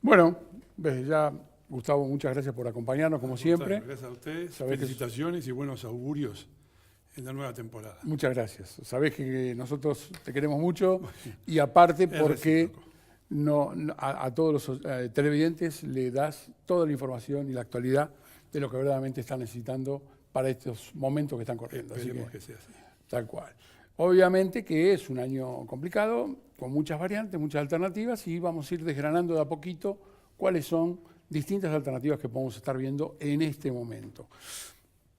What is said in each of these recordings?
Bueno, desde ya, Gustavo, muchas gracias por acompañarnos, como siempre. Gracias a ustedes, Sabés felicitaciones y buenos augurios en la nueva temporada. Muchas gracias. Sabés que nosotros te queremos mucho y aparte porque a todos los televidentes le das toda la información y la actualidad de lo que verdaderamente están necesitando para estos momentos que están corriendo. Esperemos que sea así. Tal cual. Obviamente que es un año complicado, con muchas variantes, muchas alternativas, y vamos a ir desgranando de a poquito cuáles son distintas alternativas que podemos estar viendo en este momento.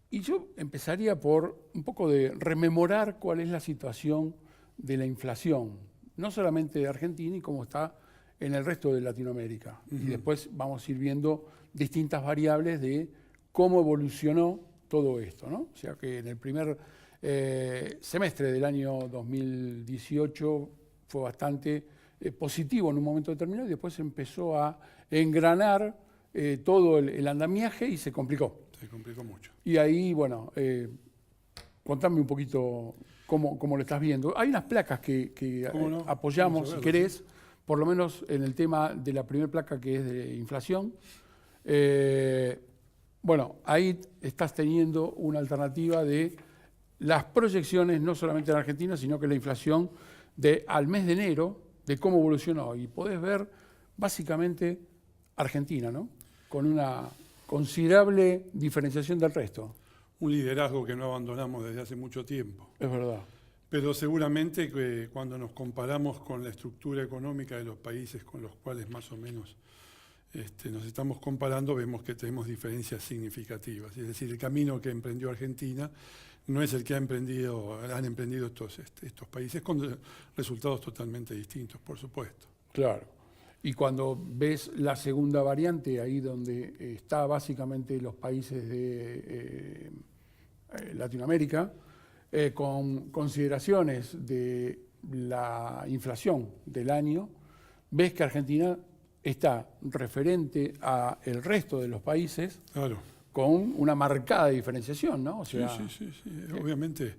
Y yo empezaría por un poco de rememorar cuál es la situación de la inflación, no solamente de Argentina y cómo está en el resto de Latinoamérica. Y después vamos a ir viendo distintas variables de cómo evolucionó todo esto, ¿no? O sea que en el primer semestre del año 2018 fue bastante positivo en un momento determinado y después empezó a engranar todo el andamiaje y se complicó. Se complicó mucho. Y ahí, bueno, contame un poquito cómo lo estás viendo. Hay unas placas que no? apoyamos, si querés, por lo menos en el tema de la primera placa que es de inflación. Bueno, ahí estás teniendo una alternativa de las proyecciones, no solamente en Argentina, sino que la inflación al mes de enero, de cómo evolucionó. Y podés ver básicamente Argentina, ¿no? Con una considerable diferenciación del resto. Un liderazgo que no abandonamos desde hace mucho tiempo. Es verdad. Pero seguramente que cuando nos comparamos con la estructura económica de los países con los cuales más o menos nos estamos comparando, vemos que tenemos diferencias significativas. Es decir, el camino que emprendió Argentina no es el que han emprendido estos países, con resultados totalmente distintos, por supuesto. Claro. Y cuando ves la segunda variante, ahí donde está básicamente los países de Latinoamérica, con consideraciones de la inflación del año, ves que Argentina está referente al resto de los países, claro, con una marcada diferenciación, ¿no? O sea, sí. Obviamente,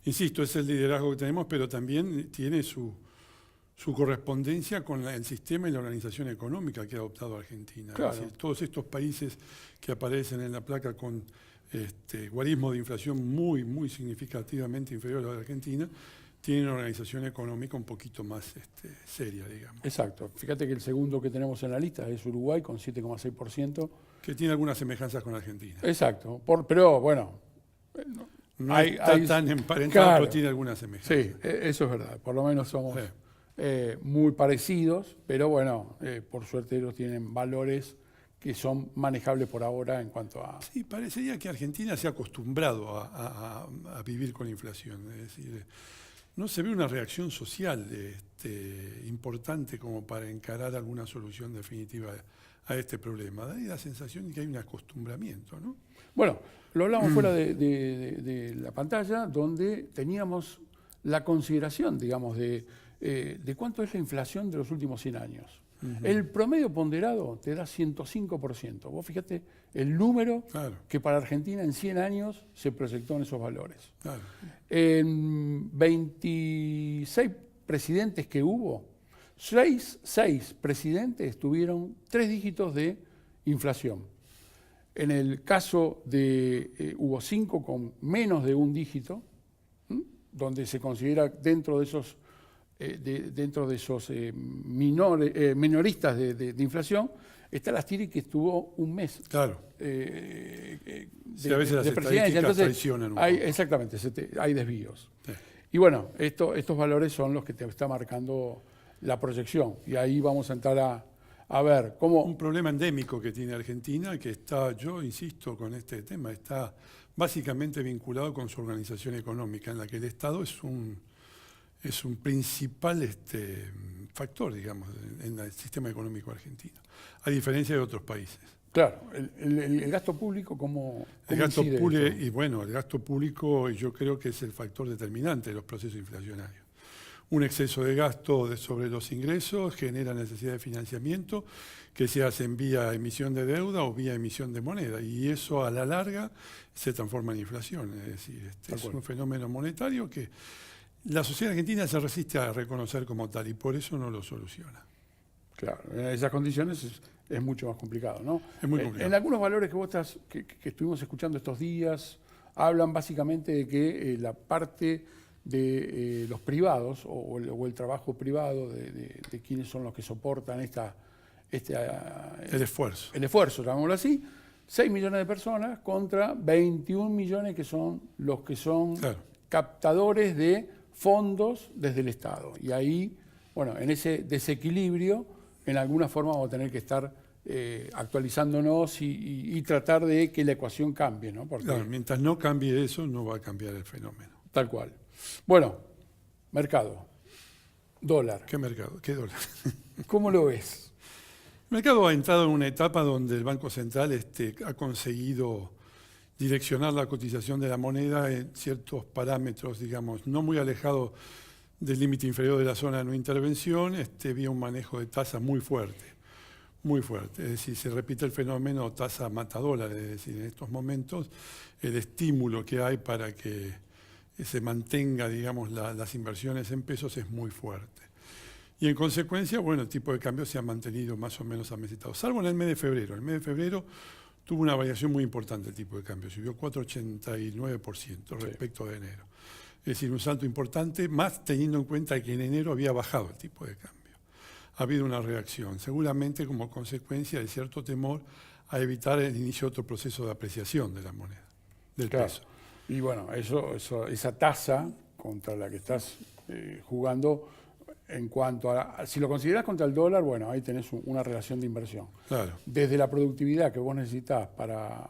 insisto, es el liderazgo que tenemos, pero también tiene su correspondencia con el sistema y la organización económica que ha adoptado Argentina. Claro. Es decir, todos estos países que aparecen en la placa con guarismo de inflación muy significativamente inferior a la de Argentina, tienen una organización económica un poquito más seria, digamos. Exacto. Fíjate que el segundo que tenemos en la lista es Uruguay con 7,6%. Que tiene algunas semejanzas con Argentina. Exacto. Pero bueno, no está tan emparentado, claro, pero tiene algunas semejanzas. Sí, eso es verdad. Por lo menos somos muy parecidos, pero bueno, por suerte ellos tienen valores que son manejables por ahora en cuanto a... Sí, parecería que Argentina se ha acostumbrado a vivir con inflación. Es decir, no se ve una reacción social importante como para encarar alguna solución definitiva a este problema. Da la sensación de que hay un acostumbramiento, ¿no? Bueno, lo hablamos fuera de la pantalla, donde teníamos la consideración, digamos, de cuánto es la inflación de los últimos 100 años. El promedio ponderado te da 105%. Vos fíjate el número que para Argentina en 100 años se proyectó en esos valores. Claro. En 26 presidentes que hubo, 6 presidentes tuvieron 3 dígitos de inflación. En el caso de hubo 5 con menos de un dígito, donde se considera dentro de esos minoristas de inflación, está la Astiri, que estuvo un mes. Claro. Sí, a veces las estadísticas traicionan un poco. Exactamente, hay desvíos. Sí. Y bueno, estos valores son los que te está marcando la proyección. Y ahí vamos a entrar a ver cómo... Un problema endémico que tiene Argentina, que está, yo insisto con este tema, está básicamente vinculado con su organización económica, en la que el Estado es un principal factor, digamos, en el sistema económico argentino, a diferencia de otros países. Claro, el gasto público, ¿cómo el gasto público? Y bueno, el gasto público yo creo que es el factor determinante de los procesos inflacionarios. Un exceso de gasto sobre los ingresos genera necesidad de financiamiento que se hace vía emisión de deuda o vía emisión de moneda, y eso a la larga se transforma en inflación. Es decir, es un fenómeno monetario que la sociedad argentina se resiste a reconocer como tal y por eso no lo soluciona. Claro, en esas condiciones es mucho más complicado, ¿no? Es muy complicado. En algunos valores que vos que estuvimos escuchando estos días, hablan básicamente de que la parte de los privados o el trabajo privado de quienes son los que soportan el esfuerzo, llamémoslo así, 6 millones de personas contra 21 millones que son los que son claro, captadores de fondos desde el Estado. Y ahí, bueno, en ese desequilibrio, en alguna forma vamos a tener que estar actualizándonos y tratar de que la ecuación cambie, ¿no? Porque, claro, mientras no cambie eso, no va a cambiar el fenómeno. Tal cual. Bueno, mercado, dólar. ¿Qué mercado? ¿Qué dólar? ¿Cómo lo ves? El mercado ha entrado en una etapa donde el Banco Central ha conseguido direccionar la cotización de la moneda en ciertos parámetros, digamos, no muy alejados del límite inferior de la zona de no intervención, vía un manejo de tasa muy fuerte, muy fuerte. Es decir, se repite el fenómeno tasa mata dólares, es decir, en estos momentos el estímulo que hay para que se mantenga, digamos, las inversiones en pesos es muy fuerte. Y en consecuencia, bueno, el tipo de cambio se ha mantenido más o menos amesetado, salvo en el mes de febrero. El mes de febrero tuvo una variación muy importante el tipo de cambio, subió 4,89% respecto de enero. Es decir, un salto importante, más teniendo en cuenta que en enero había bajado el tipo de cambio. Ha habido una reacción, seguramente como consecuencia de cierto temor a evitar el inicio de otro proceso de apreciación de la moneda, del peso. Y bueno, esa tasa contra la que estás jugando, en cuanto a, si lo consideras contra el dólar, bueno, ahí tenés una relación de inversión. Claro. Desde la productividad que vos necesitas para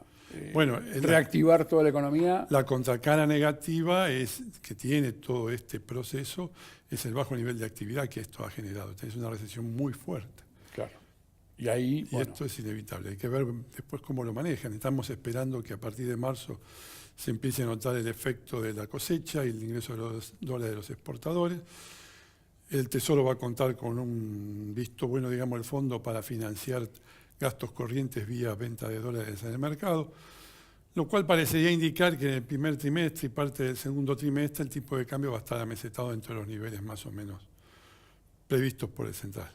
bueno, reactivar toda la economía. La contracara negativa que tiene todo este proceso es el bajo nivel de actividad que esto ha generado. Es una recesión muy fuerte. Claro. Y ahí, y esto es inevitable. Hay que ver después cómo lo manejan. Estamos esperando que a partir de marzo se empiece a notar el efecto de la cosecha y el ingreso de los dólares de los exportadores. El Tesoro va a contar con un visto bueno, digamos, el fondo para financiar gastos corrientes vía venta de dólares en el mercado, lo cual parecería indicar que en el primer trimestre y parte del segundo trimestre el tipo de cambio va a estar amesetado dentro de los niveles más o menos previstos por el central.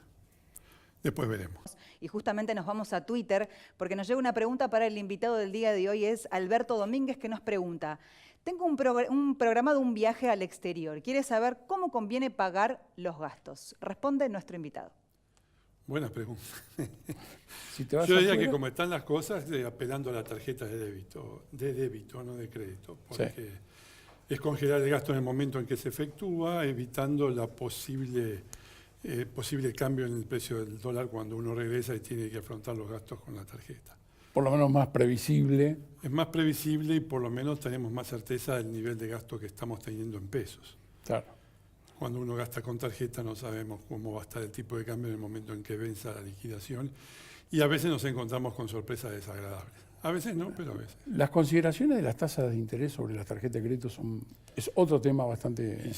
Después veremos. Y justamente nos vamos a Twitter porque nos llega una pregunta para el invitado del día de hoy, es Alberto Domínguez, que nos pregunta: tengo un programado un viaje al exterior. Quiere saber cómo conviene pagar los gastos. Responde nuestro invitado. Buena pregunta. Si te vas Yo diría afuera, que como están las cosas, apelando a la tarjeta de débito, no de crédito, porque sí, es congelar el gasto en el momento en que se efectúa, evitando la posible cambio en el precio del dólar cuando uno regresa y tiene que afrontar los gastos con la tarjeta. por lo menos más previsible. Es más previsible y por lo menos tenemos más certeza del nivel de gasto que estamos teniendo en pesos. Claro. Cuando uno gasta con tarjeta no sabemos cómo va a estar el tipo de cambio en el momento en que venza la liquidación y a veces nos encontramos con sorpresas desagradables. A veces no, pero a veces. Las consideraciones de las tasas de interés sobre las tarjetas de crédito es otro tema bastante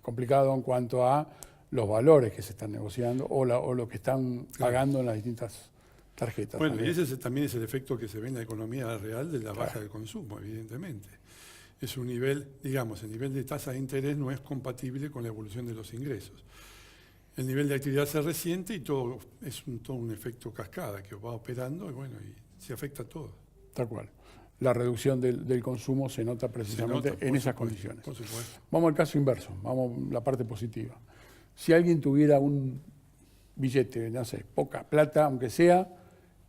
complicado en cuanto a los valores que se están negociando o lo que están pagando en las distintas tarjetas. Bueno, también. y ese también es el efecto que se ve en la economía real de la baja del consumo, evidentemente. Es un nivel, digamos, el nivel de tasa de interés no es compatible con la evolución de los ingresos. El nivel de actividad se resiente y todo es todo un efecto cascada que va operando y bueno, y se afecta a todo. Tal cual. La reducción del consumo se nota precisamente en esas condiciones. Por supuesto. Vamos al caso inverso, vamos a la parte positiva. Si alguien tuviera un billete, no sé, poca plata, aunque sea,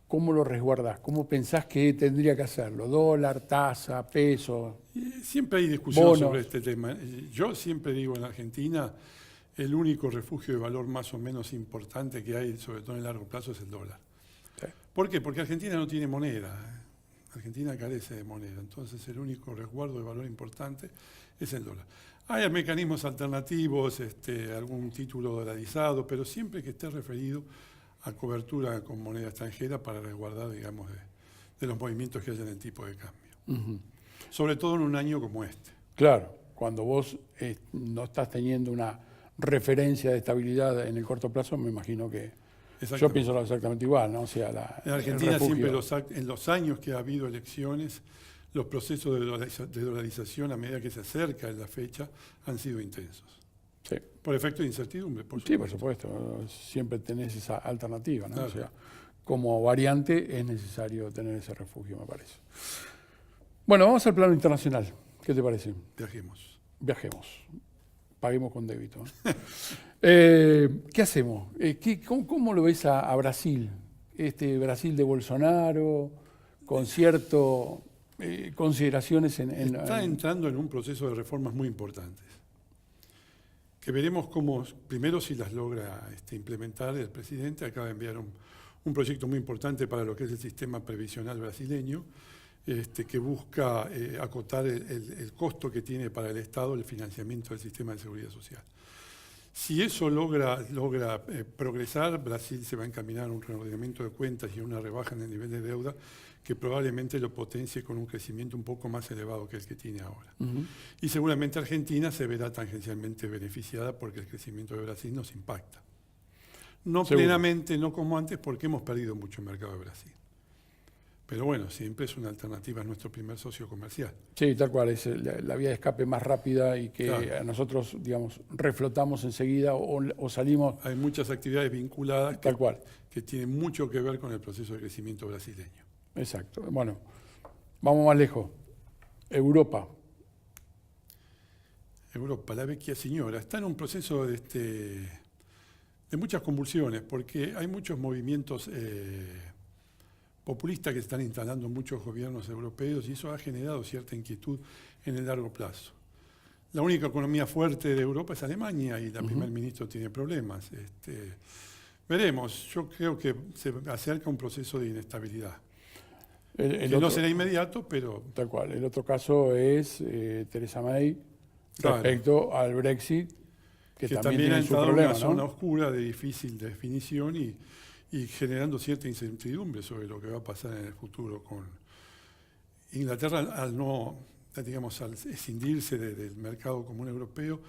¿cómo lo resguardás? ¿Cómo pensás que tendría que hacerlo? ¿Dólar, tasa, peso? Siempre hay discusión bonos sobre este tema. Yo siempre digo, en Argentina, el único refugio de valor más o menos importante que hay, sobre todo en el largo plazo, es el dólar. Sí. ¿Por qué? Porque Argentina no tiene moneda. Argentina carece de moneda. Entonces, el único resguardo de valor importante es el dólar. Hay mecanismos alternativos, algún título dolarizado, pero siempre que esté referido a cobertura con moneda extranjera para resguardar, digamos, de los movimientos que haya en el tipo de cambio. Sobre todo en un año como este. Claro, cuando vos no estás teniendo una referencia de estabilidad en el corto plazo, me imagino que yo pienso exactamente igual, ¿no? O sea, en Argentina siempre en los años que ha habido elecciones, los procesos de dolarización a medida que se acerca la fecha han sido intensos. Sí. Por efecto de incertidumbre, por supuesto. Sí, por supuesto. Siempre tenés esa alternativa, ¿no? Claro. O sea, como variante es necesario tener ese refugio, me parece. Bueno, vamos al plano internacional. ¿Qué te parece? Viajemos. Viajemos. Paguemos con débito. ¿Qué hacemos? ¿Cómo lo ves a Brasil? Este Brasil de Bolsonaro, con ciertas consideraciones Está entrando en un proceso de reformas muy importantes, que veremos cómo, primero si las logra implementar el presidente. Acaba de enviar un proyecto muy importante para lo que es el sistema previsional brasileño, que busca acotar el costo que tiene para el Estado el financiamiento del sistema de seguridad social. Si eso logra progresar, Brasil se va a encaminar a un reordenamiento de cuentas y a una rebaja en el nivel de deuda que probablemente lo potencie con un crecimiento un poco más elevado que el que tiene ahora. Y seguramente Argentina se verá tangencialmente beneficiada porque el crecimiento de Brasil nos impacta. No Seguro. plenamente, no como antes, porque hemos perdido mucho el mercado de Brasil. Pero bueno, siempre es una alternativa a nuestro primer socio comercial. Sí, tal cual, es la vía de escape más rápida y que Claro. a nosotros, digamos, reflotamos enseguida o salimos Hay muchas actividades vinculadas tal cual. que tienen mucho que ver con el proceso de crecimiento brasileño. Exacto. Bueno, vamos más lejos. Europa. Europa, la vecchia señora, está en un proceso de muchas convulsiones, porque hay muchos movimientos populistas que están instalando muchos gobiernos europeos y eso ha generado cierta inquietud en el largo plazo. La única economía fuerte de Europa es Alemania y la primer ministro tiene problemas. Veremos, yo creo que se acerca un proceso de inestabilidad. Que no será inmediato, pero... Tal cual. El otro caso es Theresa May Claro. respecto al Brexit, que también ha tiene su entrado en problema, una zona ¿no? oscura de difícil definición y generando cierta incertidumbre sobre lo que va a pasar en el futuro con Inglaterra. Al escindirse del mercado común europeo,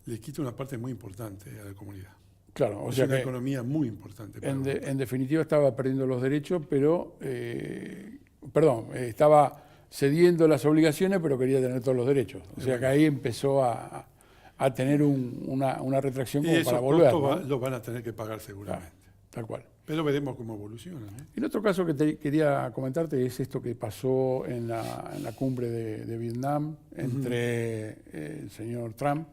le quita una parte muy importante a la comunidad. Claro, o Es sea una que economía muy importante para Europa. en definitiva estaba perdiendo los derechos, pero, estaba cediendo las obligaciones, pero quería tener todos los derechos. O sea que ahí empezó a tener una retracción Y como esos para volver, costos ¿no? los van a tener que pagar seguramente. Tal cual. Pero veremos cómo evolucionan. El otro caso que quería comentarte es esto que pasó en la cumbre de Vietnam entre el señor Trump,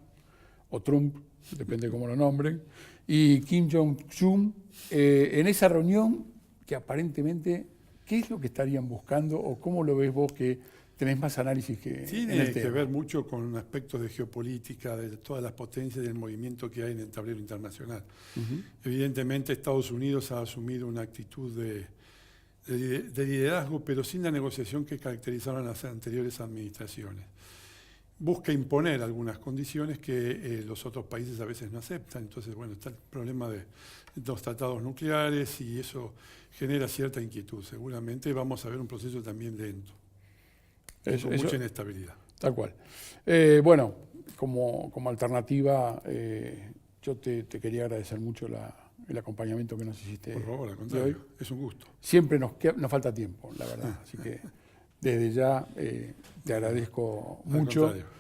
o Trump, depende cómo lo nombren, y Kim Jong-un, en esa reunión que aparentemente, ¿qué es lo que estarían buscando o cómo lo ves vos que tenés más análisis que en el Tiene que tema? ver mucho con aspectos de geopolítica, de todas las potencias y del movimiento que hay en el tablero internacional. Evidentemente Estados Unidos ha asumido una actitud de liderazgo, pero sin la negociación que caracterizaron las anteriores administraciones. Busca imponer algunas condiciones que los otros países a veces no aceptan. Entonces, bueno, está el problema de los tratados nucleares y eso genera cierta inquietud. Seguramente vamos a ver un proceso también lento. Con mucha inestabilidad. Tal cual. Bueno, como alternativa, yo te quería agradecer mucho el acompañamiento que nos hiciste. Por favor, al de contrario, hoy. es un gusto. Siempre nos falta tiempo, la verdad. Así que desde ya te agradezco Al mucho. contrario.